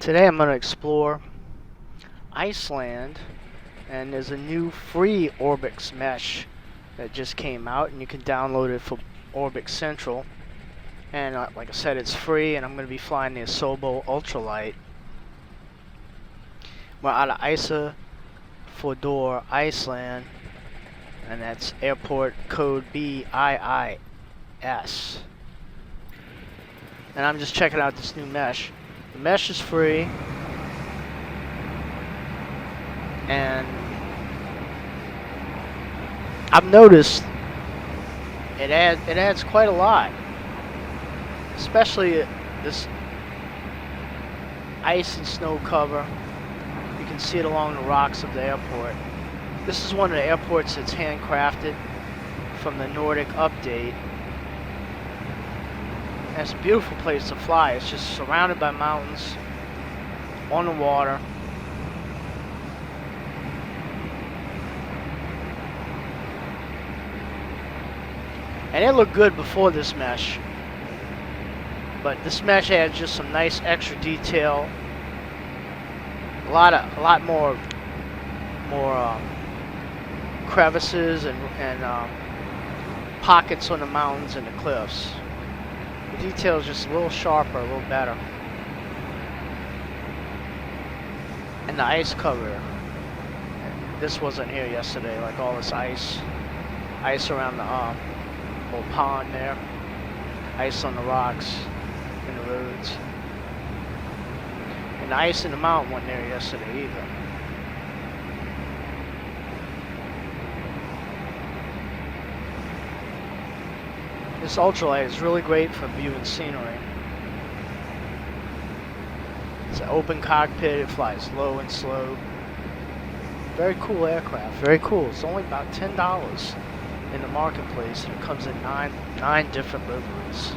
Today I'm going to explore Iceland, and there's a new free ORBX mesh that just came out, and you can download it for ORBX Central. And like I said, it's free, and I'm going to be flying the Isobo Ultralight. We're out of Isafjordur, Iceland, and that's airport code BIIS. And I'm just checking out this new mesh. The mesh is free, and I've noticed it adds quite a lot, especially this ice and snow cover. You can see it along the rocks of the airport. This is one of the airports that's handcrafted from the Nordic update. And it's a beautiful place to fly. It's just surrounded by mountains, on the water. And it looked good before this mesh, but this mesh adds just some nice extra detail. A lot more crevices and pockets on the mountains and the cliffs. The detail is just a little sharper, a little better. And the ice cover. This wasn't here yesterday, like all this ice around the little pond there. Ice on the rocks and the roads. And the ice in the mountain wasn't there yesterday either. This ultralight is really great for viewing scenery. It's an open cockpit, it flies low and slow. Very cool aircraft, very cool. It's only about $10 in the marketplace, and it comes in nine different liveries.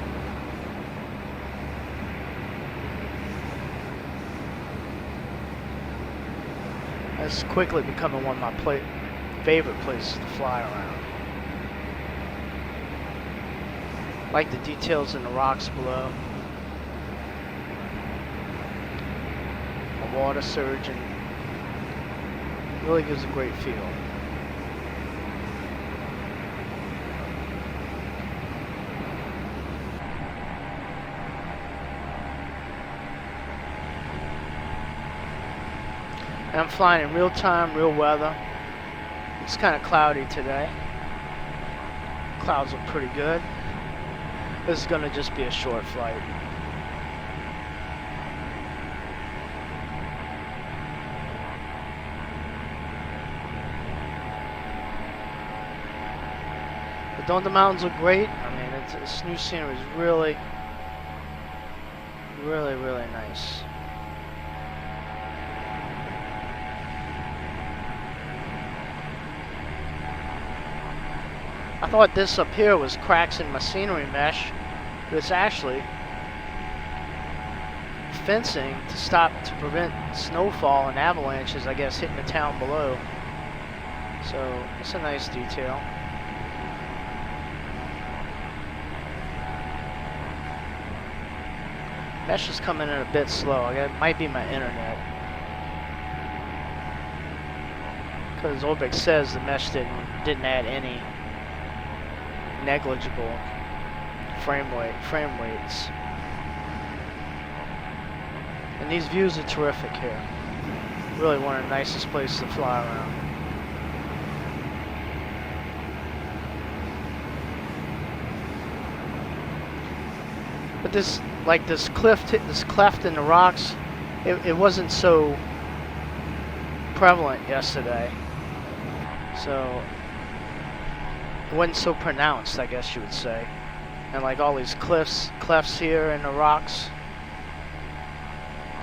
It's quickly becoming one of my favorite places to fly around. Like the details in the rocks below. The water surging. Really gives a great feel. And I'm flying in real time, real weather. It's kind of cloudy today. Clouds look pretty good. This is going to just be a short flight. But don't the mountains look great? I mean, this new scenery is really nice. I thought this up here was cracks in my scenery mesh, but it's actually fencing to prevent snowfall and avalanches, I guess, hitting the town below. So it's a nice detail. Mesh is coming in a bit slow. It might be my internet, because ORBX says the mesh didn't add any negligible frame weights. And these views are terrific here. Really one of the nicest places to fly around. But this cleft in the rocks, it wasn't so prevalent yesterday. So it wasn't so pronounced, I guess you would say. And like all these clefts here in the rocks.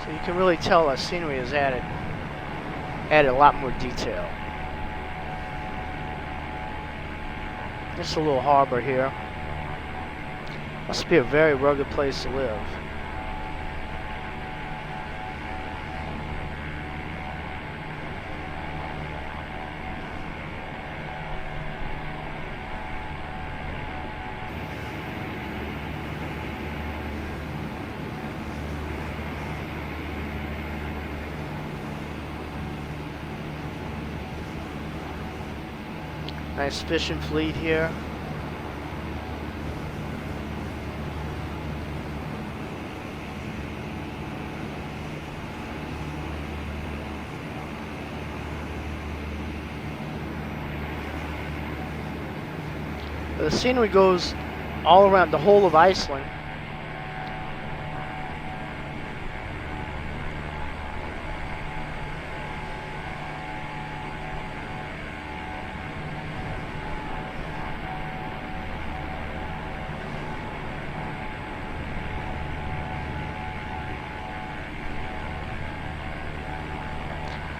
So you can really tell the scenery has added a lot more detail. Just a little harbor here. Must be a very rugged place to live. Nice fishing fleet here. The scenery goes all around the whole of Iceland.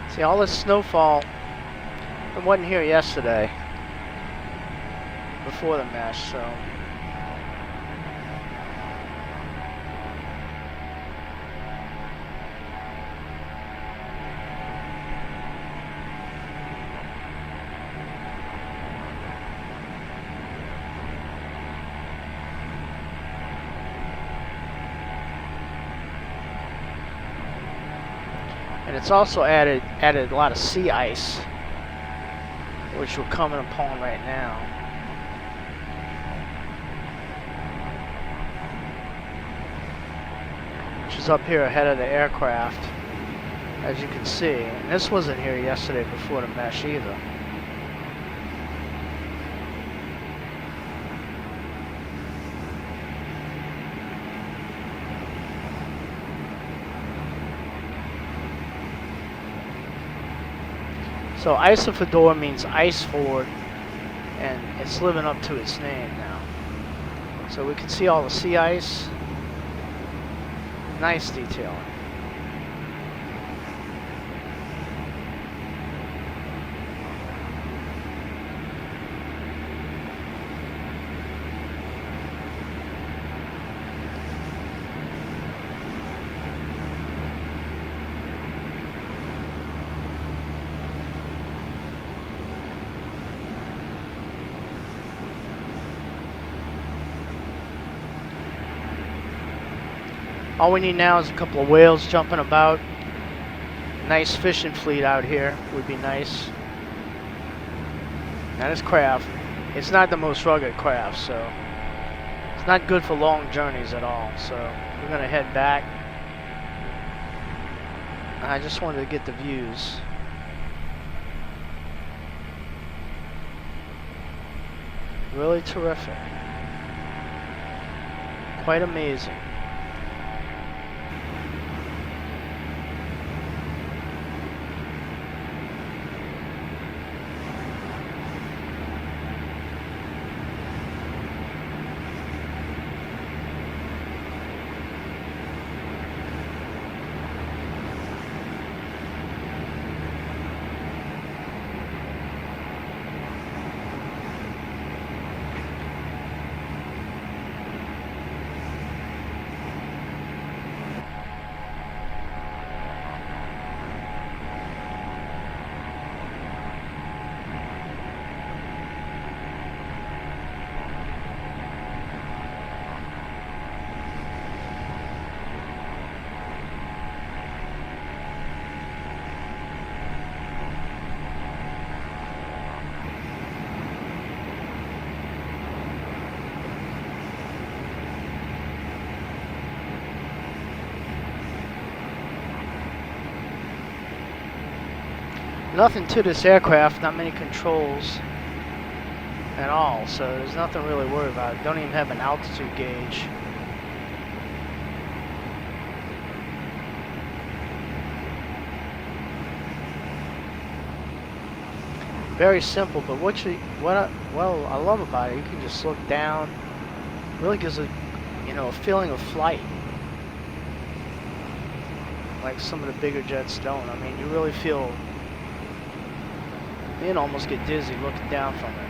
See, all this snowfall, it wasn't here yesterday, before the mesh, so. And it's also added a lot of sea ice, which we're coming upon right now. Which is up here ahead of the aircraft, as you can see. And this wasn't here yesterday before the mesh either. So Isafjordur means ice ford, and it's living up to its name now. So we can see all the sea ice. Nice detailing. All we need now is a couple of whales jumping about. Nice fishing fleet out here would be nice. Now this craft, it's not the most rugged craft, so it's not good for long journeys at all. So we're gonna head back. I just wanted to get the views. Really terrific. Quite amazing. Nothing to this aircraft, not many controls at all, so there's nothing really to worry about. Don't even have an altitude gauge. Very simple, but what I love about it, you can just look down. Really gives a feeling of flight, like some of the bigger jets don't. I mean, you really feel. You can almost get dizzy looking down from it.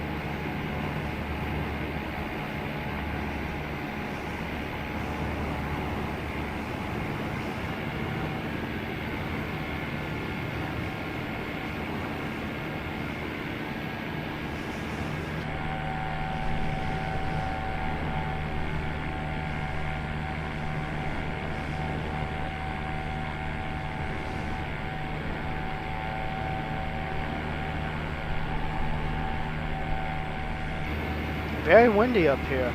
very windy up here.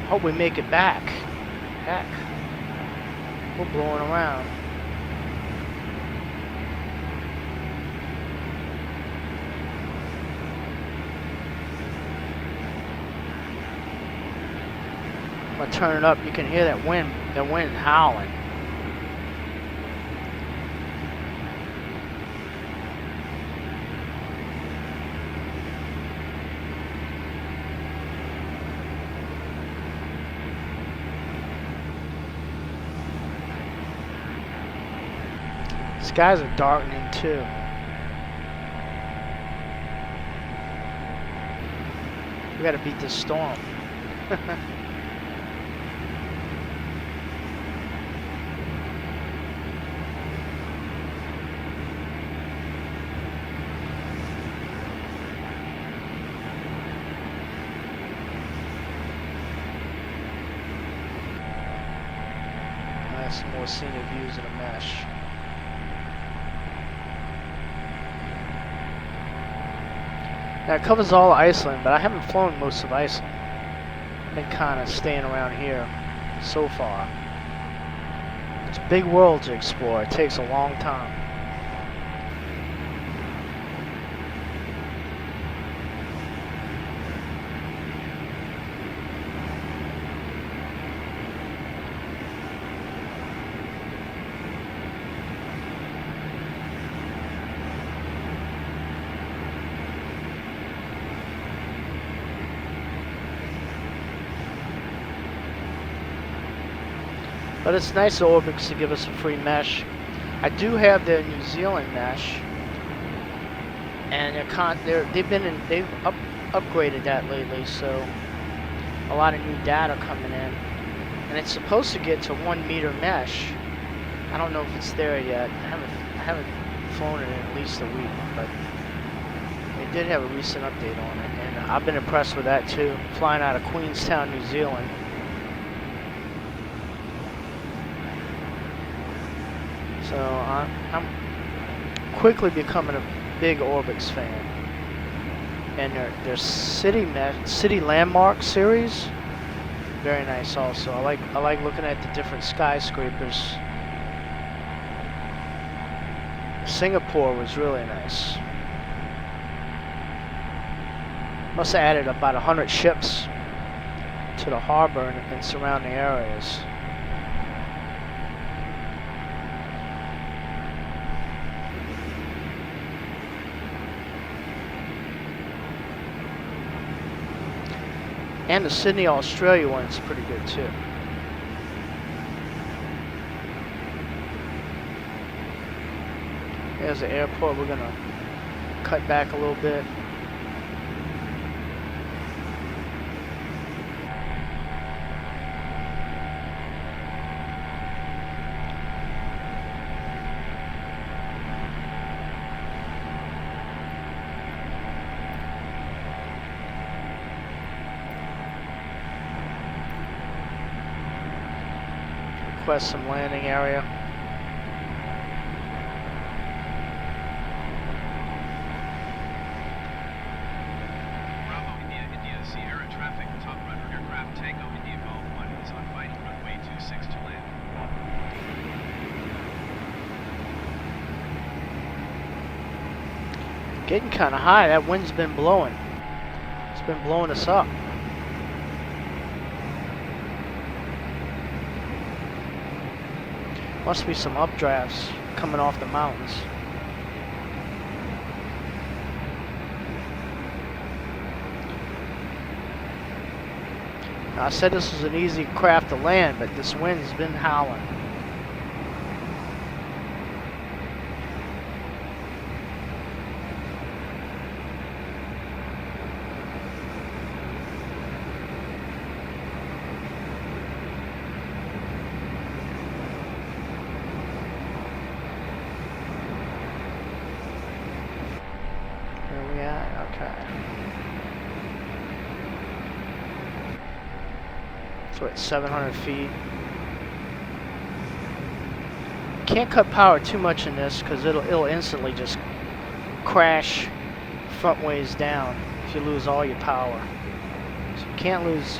Hope we make it back. Heck, we're blowing around. I'm gonna turn it up. You can hear that wind howling. Skies are darkening too. We gotta beat this storm. Some more scenic views in a mesh. Now it covers all of Iceland, but I haven't flown most of Iceland. I've been kind of staying around here so far. It's a big world to explore. It takes a long time. But it's nice of ORBX to give us a free mesh. I do have their New Zealand mesh, and they've upgraded that lately, so a lot of new data coming in, and it's supposed to get to 1 meter mesh. I don't know if it's there yet. I haven't flown it in at least a week, but they did have a recent update on it, and I've been impressed with that too. Flying out of Queenstown, New Zealand. So I'm quickly becoming a big ORBX fan, and their city landmark series, very nice also. I like looking at the different skyscrapers. Singapore was really nice. Must have added about 100 ships to the harbor and surrounding areas. And the Sydney, Australia one's pretty good too. There's the airport. We're gonna cut back a little bit. Request some landing area. Bravo, India, Sierra traffic, top runner aircraft Tango, India Golf 1 is on fighting runway 26 to land. Getting kind of high. That wind's been blowing. It's been blowing us up. Must be some updrafts coming off the mountains. Now, I said this was an easy craft to land, but this wind's been howling. So it's 700 feet. Can't cut power too much in this because it'll instantly just crash front ways down if you lose all your power. So you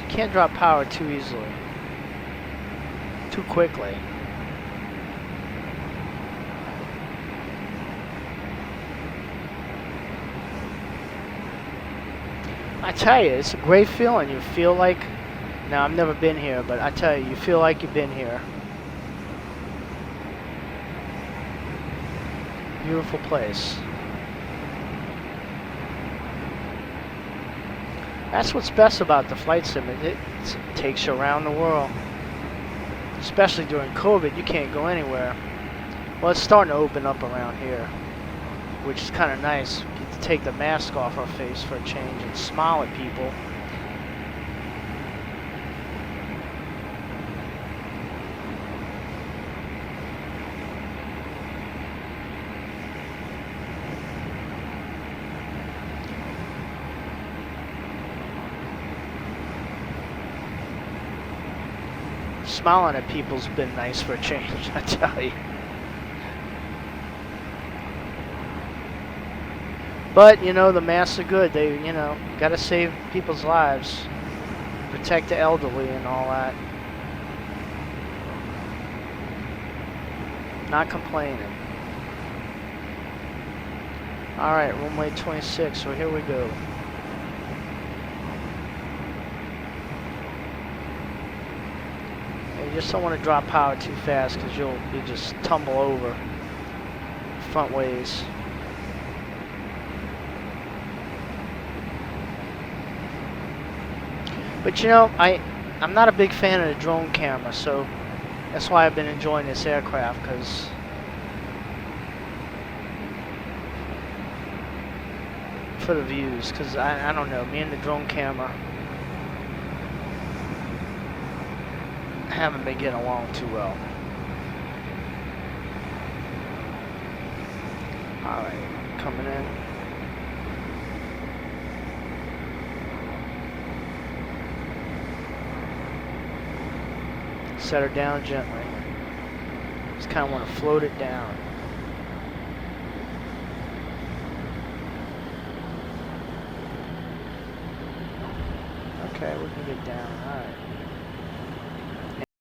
can't drop power too easily, too quickly. I tell you, it's a great feeling. You feel like, now I've never been here, but I tell you, you feel like you've been here. Beautiful place. That's what's best about the flight sim. It takes you around the world. Especially during COVID, you can't go anywhere. Well, it's starting to open up around here, which is kind of nice. We get to take the mask off our face for a change and smile at people. Smiling at people's been nice for a change, I tell you. But, you know, the masks are good. They, you know, gotta save people's lives. Protect the elderly and all that. Not complaining. Alright, runway 26, so here we go. You just don't want to drop power too fast because you just tumble over front ways. But you know, I'm not a big fan of the drone camera, so that's why I've been enjoying this aircraft, because for the views, because I don't know, me and the drone camera haven't been getting along too well. Alright, coming in. Set her down gently. Just kind of want to float it down. Okay, we can get down. Alright.